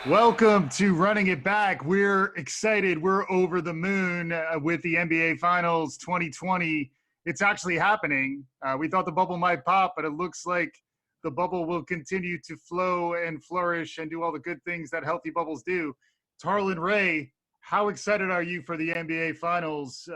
Welcome to Running It Back. We're excited. We're over the moon with the NBA Finals 2020. It's actually happening. We thought the bubble might pop, but it looks like the bubble will continue to flow and flourish and do all the good things that healthy bubbles do. Tarlin, Ray, how excited are you for the NBA Finals,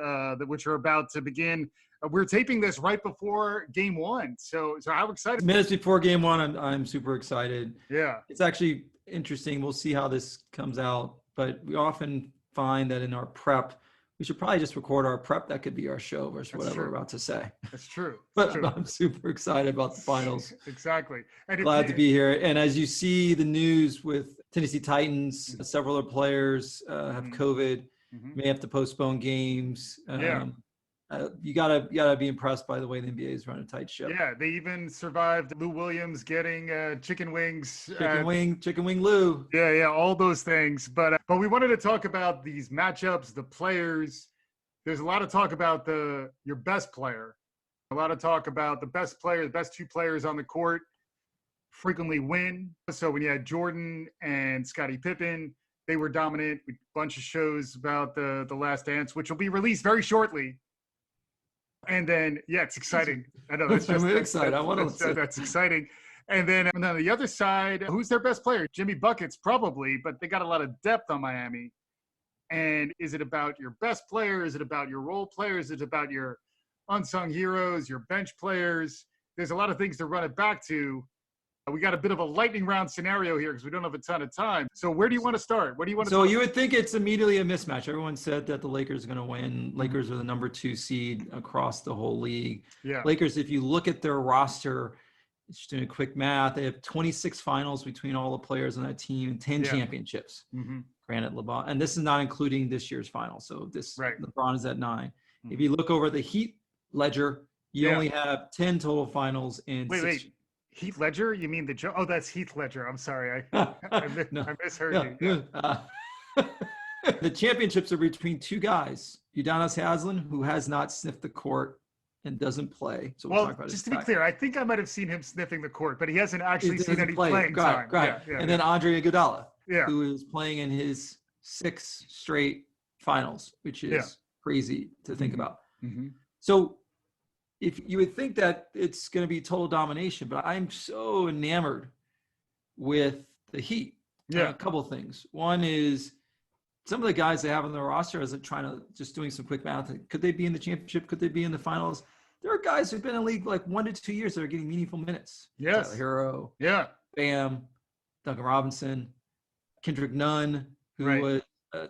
which are about to begin? We're taping this right before Game 1. So how excited? Minutes before Game 1, I'm super excited. Yeah. It's actually interesting. We'll see how this comes out, but we often find that in our prep, we should probably just record our prep. That could be our show versus whatever we're about to say. That's true. But I'm super excited about the finals. Exactly. And glad to be here. And as you see the news with Tennessee Titans, several other players have COVID, may have to postpone games. You gotta be impressed by the way the NBA is running a tight ship. Yeah, they even survived Lou Williams getting chicken wings. Chicken wing Lou. Yeah, all those things. But we wanted to talk about these matchups, the players. There's a lot of talk about your best player. A lot of talk about the best player, the best two players on the court frequently win. So when you had Jordan and Scottie Pippen, they were dominant. A bunch of shows about the Last Dance, which will be released very shortly. And then, it's exciting. I know that's just excited. That's exciting. And then on the other side, who's their best player? Jimmy Buckets, probably, but they got a lot of depth on Miami. And is it about your best player? Is it about your role players? Is it about your unsung heroes, your bench players? There's a lot of things to run it back to. We got a bit of a lightning round scenario here because we don't have a ton of time. So where do you want to start? What do you want to So you would think it's immediately a mismatch. Everyone said that the Lakers are going to win. Lakers are the number 2 seed across the whole league. Yeah. Lakers, if you look at their roster, just doing a quick math, they have 26 finals between all the players on that team and 10 championships. Granted, LeBron, and this is not including this year's final. So LeBron is at 9. If you look over the Heat ledger, you only have 10 total finals in 6 years. Heath Ledger? You mean oh, that's Heath Ledger. I'm sorry. I misheard you. The championships are between two guys. Udonis Haslem, who has not sniffed the court and doesn't play. So we'll talk about just to be clear, I think I might have seen him sniffing the court, but he hasn't actually seen any playing time. Right. And then Andre Iguodala, who is playing in his 6 straight finals, which is crazy to think about. So if you would think that it's going to be total domination, but I'm so enamored with the Heat. A couple of things. One is some of the guys they have on their roster, as I'm just doing some quick math, could they be in the championship? Could they be in the finals? There are guys who've been in the league like 1 to 2 years that are getting meaningful minutes. Yes. Tyler Hero. Bam. Duncan Robinson. Kendrick Nunn, who was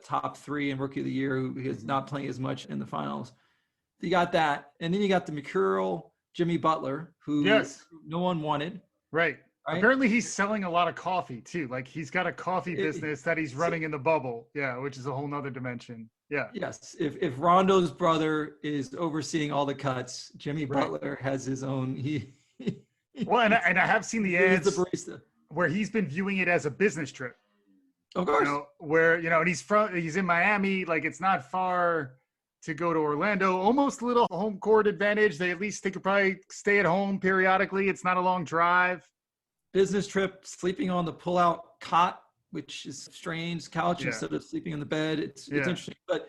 top 3 in Rookie of the Year, who is not playing as much in the finals. You got that, and then you got the Mercurial Jimmy Butler, who no one wanted. Right. Apparently, he's selling a lot of coffee too. Like he's got a coffee business that he's running in the bubble. Which is a whole nother dimension. Yes. If Rondo's brother is overseeing all the cuts, Jimmy Butler has his own. And I have seen the ads where he's been viewing it as a business trip. Of course. And he's in Miami. Like it's not far to go to Orlando, almost a little home court advantage. They could probably stay at home periodically. It's not a long drive. Business trip, sleeping on the pull-out cot, which is strange, couch instead of sleeping in the bed. It's interesting, but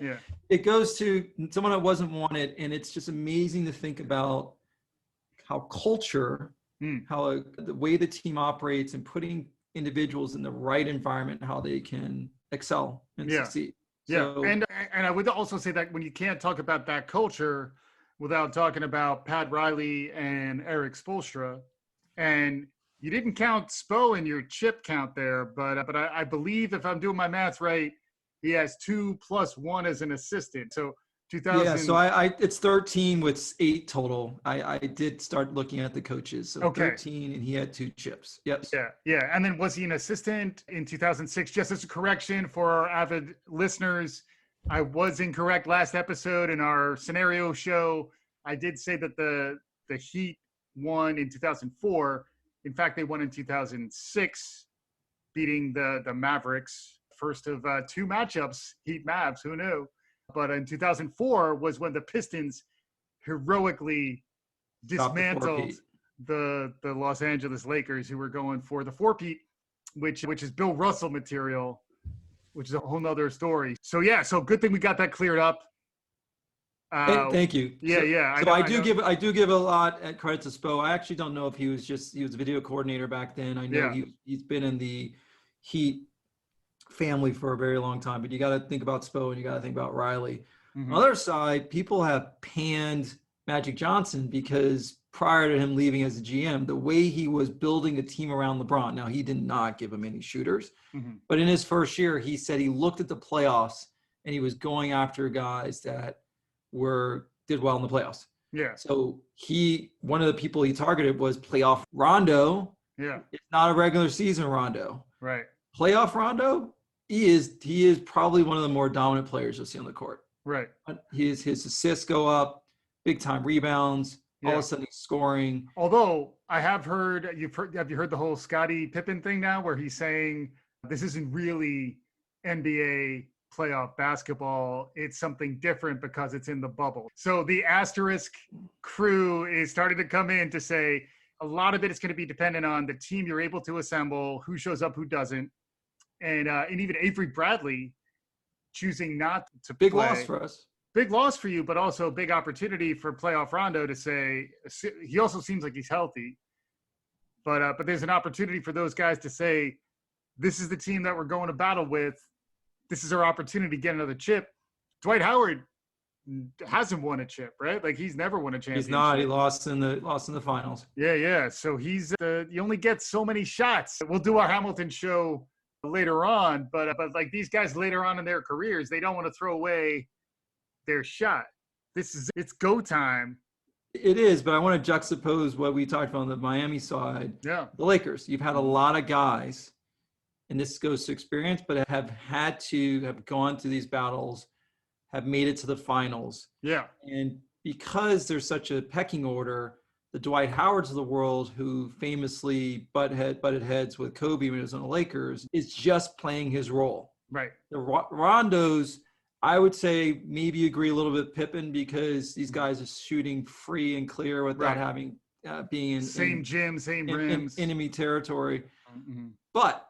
it goes to someone that wasn't wanted, and it's just amazing to think about how culture, how the way the team operates and putting individuals in the right environment, how they can excel and succeed. And I would also say that when you can't talk about that culture without talking about Pat Riley and Eric Spoelstra, and you didn't count Spo in your chip count there, but I believe if I'm doing my math right, he has 2 + 1 as an assistant. So 2000. Yeah, so it's 13 with 8 total. I did start looking at the coaches. So 13, and he had 2 chips. Yep. Yeah. And then was he an assistant in 2006? Just as a correction for our avid listeners, I was incorrect last episode in our scenario show. I did say that the Heat won in 2004. In fact, they won in 2006, beating the Mavericks. First of 2 matchups, Heat Mavs. Who knew? But in 2004 was when the Pistons heroically dismantled the Los Angeles Lakers, who were going for the 4-peat. which is Bill Russell material, which is a whole nother story. So yeah, so good thing we got that cleared up. Thank you. Yeah. So I do give a lot of credit to Spo. I actually don't know if he was a video coordinator back then. I know he's been in the Heat family for a very long time, but you got to think about Spo and you got to think about Riley. On the other side, people have panned Magic Johnson because prior to him leaving as a GM, the way he was building a team around LeBron. Now, he did not give him any shooters, but in his first year, he said he looked at the playoffs and he was going after guys that did well in the playoffs. Yeah. So one of the people he targeted was playoff Rondo. Yeah. It's not a regular season Rondo. Right. Playoff Rondo, he is probably one of the more dominant players you'll see on the court. Right. His assists go up, big time rebounds. All of a sudden he's scoring. Although I have heard, have you heard the whole Scottie Pippen thing now, where he's saying this isn't really NBA playoff basketball, it's something different because it's in the bubble. So the asterisk crew is starting to come in to say a lot of it is going to be dependent on the team you're able to assemble, who shows up, who doesn't, and even Avery Bradley choosing not to big play. Loss for us. Big loss for you, but also a big opportunity for playoff Rondo to say he also seems like he's healthy, but there's an opportunity for those guys to say, this is the team that we're going to battle with. This is our opportunity to get another chip. Dwight Howard hasn't won a chip, right? Like he's never won a championship. He's not. He lost in the finals. Yeah. So he's you only get so many shots. We'll do our Hamilton show later on, but like these guys later on in their careers, they don't want to throw away their shot. It's go time. It is, but I want to juxtapose what we talked about on the Miami side. Yeah. The Lakers. You've had a lot of guys, and this goes to experience, but have gone through these battles, have made it to the finals. Yeah. And because there's such a pecking order, the Dwight Howards of the world, who famously butted heads with Kobe when he was on the Lakers, is just playing his role. Right. The Rondos, I would say maybe agree a little bit Pippen, because these guys are shooting free and clear without having being in same gym, same rims, enemy territory. But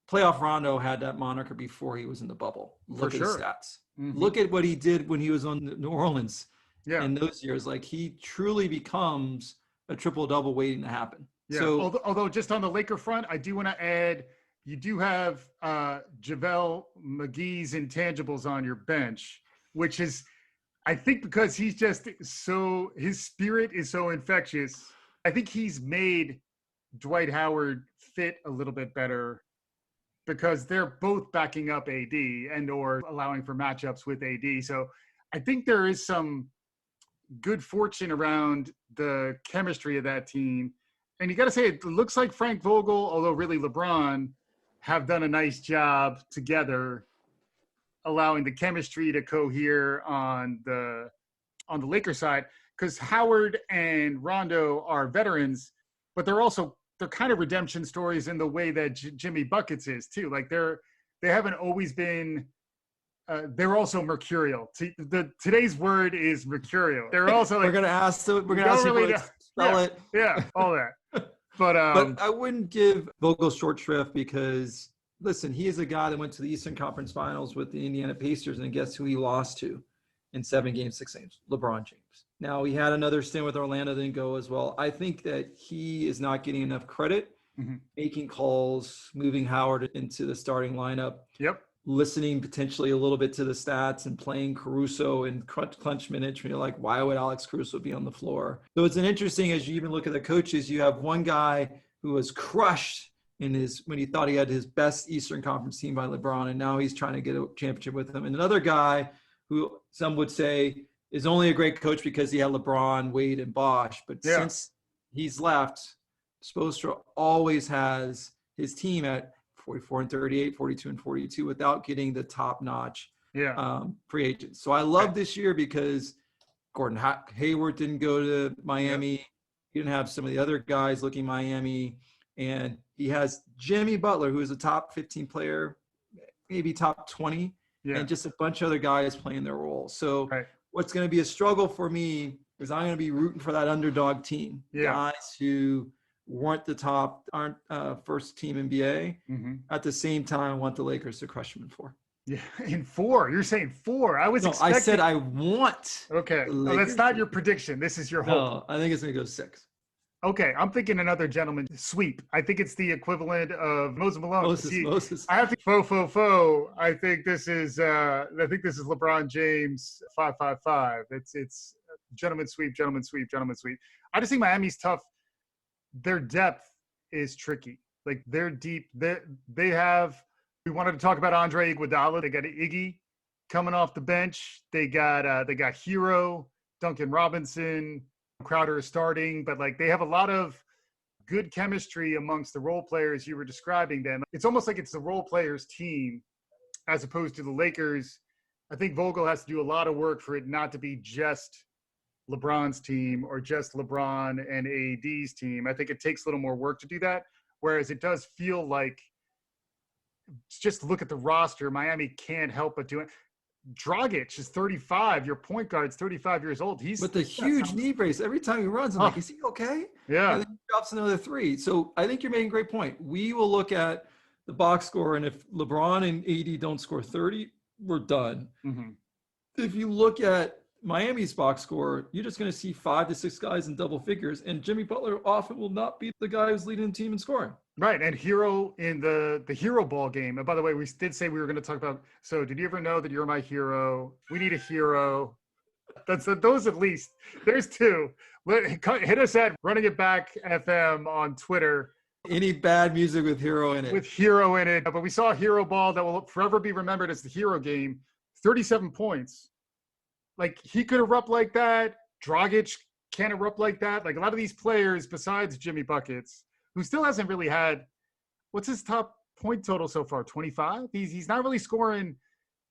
playoff Rondo had that moniker before he was in the bubble. Look at his stats. Look at what he did when he was on New Orleans. Yeah. In those years, like he truly becomes a triple-double waiting to happen. Yeah. So, although just on the Laker front, I do want to add, you do have JeVale McGee's intangibles on your bench, which is, I think, because he's just his spirit is so infectious. I think he's made Dwight Howard fit a little bit better because they're both backing up AD and or allowing for matchups with AD. So I think there is some good fortune around the chemistry of that team. And you got to say, it looks like Frank Vogel, although really LeBron, have done a nice job together, allowing the chemistry to cohere on the Lakers side. Because Howard and Rondo are veterans, but they're kind of redemption stories in the way that Jimmy Buckets is too. Like they haven't always been. They're also mercurial. Today's word is mercurial. They're also like, we're gonna ask you to spell it. Yeah, all that. But I wouldn't give Vogel short shrift because, listen, he is a guy that went to the Eastern Conference Finals with the Indiana Pacers, and guess who he lost to in 7 games, 6 games? LeBron James. Now, he had another stint with Orlando, didn't go as well. I think that he is not getting enough credit, making calls, moving Howard into the starting lineup. Yep. Listening potentially a little bit to the stats and playing Caruso in clutch minutes. You're like, why would Alex Caruso be on the floor? So it's an interesting, as you even look at the coaches, you have one guy who was crushed when he thought he had his best Eastern Conference team by LeBron, and now he's trying to get a championship with him. And another guy who some would say is only a great coach because he had LeBron, Wade, and Bosh. But since he's left, Spoelstra always has his team at 44 and 38, 42 and 42 without getting the top-notch free agents. So I love this year because Gordon Hayward didn't go to Miami. Yep. He didn't have some of the other guys looking Miami. And he has Jimmy Butler, who is a top 15 player, maybe top 20, and just a bunch of other guys playing their role. So what's going to be a struggle for me is I'm going to be rooting for that underdog team, guys who aren't first team NBA. Mm-hmm. At the same time, I want the Lakers to crush them in 4. Yeah, in 4. You're saying 4. I said I want. Okay. No, that's not your prediction. This is your hope. No, I think it's going to go 6. Okay, I'm thinking another gentleman sweep. I think it's the equivalent of Moses Malone. Moses. I have to faux. I think this is LeBron James 5-5-5. It's gentleman sweep. I just think Miami's tough. Their depth is tricky. Like they're deep. They have. We wanted to talk about Andre Iguodala. They got Iggy coming off the bench. They got Hero, Duncan Robinson. Crowder is starting, but like they have a lot of good chemistry amongst the role players. You were describing them. It's almost like it's the role players team as opposed to the Lakers. I think Vogel has to do a lot of work for it not to be just LeBron's team or just LeBron and AD's team. I think it takes a little more work to do that. Whereas it does feel like, just look at the roster, Miami can't help but do it. Dragic is 35. Your point guard's 35 years old. He's with a huge knee brace. Every time he runs, I'm like, is he okay? Yeah. And then he drops another 3. So I think you're making a great point. We will look at the box score, and if LeBron and AD don't score 30, we're done. Mm-hmm. If you look at Miami's box score, you're just going to see 5 to 6 guys in double figures, and Jimmy Butler often will not be the guy who's leading the team in scoring. Right, and Hero in the Hero ball game. And by the way, we did say we were going to talk about. So, did you ever know that you're my hero? We need a hero. Those at least. There's 2. Hit us at Running It Back FM on Twitter. Any bad music with Hero in it? With Hero in it, but we saw a Hero ball that will forever be remembered as the Hero game. 37 points. Like he could erupt like that. Dragic can't erupt like that. Like a lot of these players, besides Jimmy Buckets, who still hasn't really had, what's his top point total so far? 25. He's not really scoring.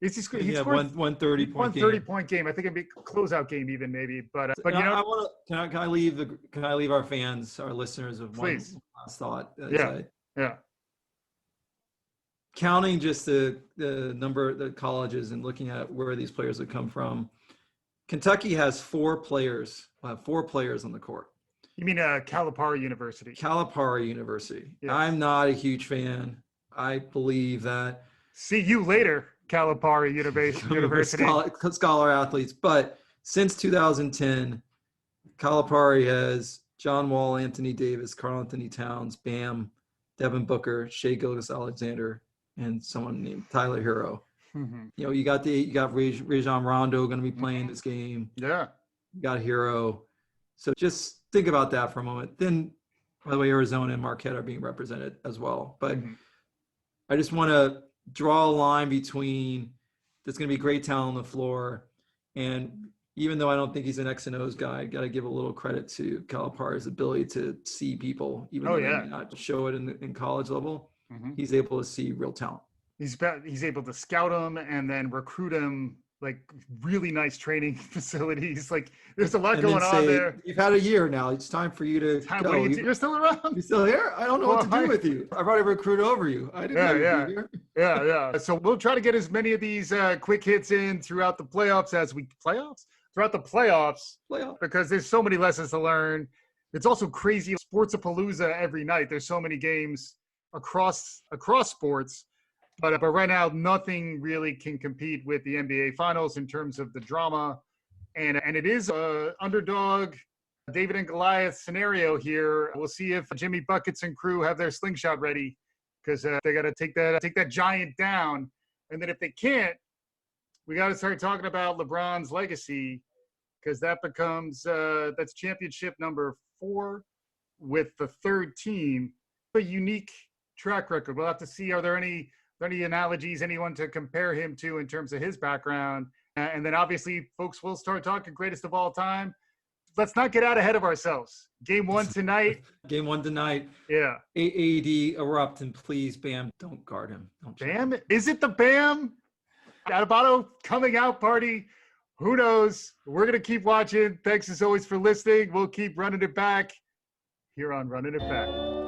He's scored 130 point game. 130 point game. I think it'd be a closeout game even maybe. But you know, I want to. Can I leave our fans, our listeners, with one last thought? Yeah. Counting just the number of the colleges and looking at where these players have come from, Kentucky has 4 players. We'll have 4 players on the court. You mean Calipari University? Calipari University. Yes. I'm not a huge fan. I believe that. See you later, Calipari University. Scholar athletes. But since 2010, Calipari has John Wall, Anthony Davis, Karl Anthony Towns, Bam, Devin Booker, Shai Gilgeous-Alexander, and someone named Tyler Hero. Mm-hmm. You know, you got Rajon Rondo going to be playing this game. Yeah. You got Hero. So just think about that for a moment. Then, by the way, Arizona and Marquette are being represented as well. But I just want to draw a line between there's going to be great talent on the floor. And even though I don't think he's an X and O's guy, I got to give a little credit to Calipari's ability to see people, even though he may not show it in college level. Mm-hmm. He's able to see real talent. He's able to scout them and then recruit them, like really nice training facilities. Like there's a lot going on there. You've had a year now. It's time for you to go. You're still around? You're still here? I don't know what to do with you. I've already recruited over you. I didn't know you'd be here. Yeah. So we'll try to get as many of these quick hits in throughout the playoffs throughout the playoffs, because there's so many lessons to learn. It's also crazy. Sportsapalooza every night. There's so many games across sports. But right now, nothing really can compete with the NBA Finals in terms of the drama. And it is an underdog, David and Goliath scenario here. We'll see if Jimmy Buckets and crew have their slingshot ready, because they got to take that giant down. And then if they can't, we got to start talking about LeBron's legacy, because that becomes that's championship number 4 with the 3rd team. A unique track record. We'll have to see, are there any analogies, anyone to compare him to in terms of his background? And then obviously folks will start talking greatest of all time. Let's not get out ahead of ourselves. Game 1 tonight. Yeah. AD erupt, and please, Bam, don't guard him. Bam? Is it the Bam Adebayo coming out party? Who knows? We're going to keep watching. Thanks as always for listening. We'll keep running it back here on Running It Back.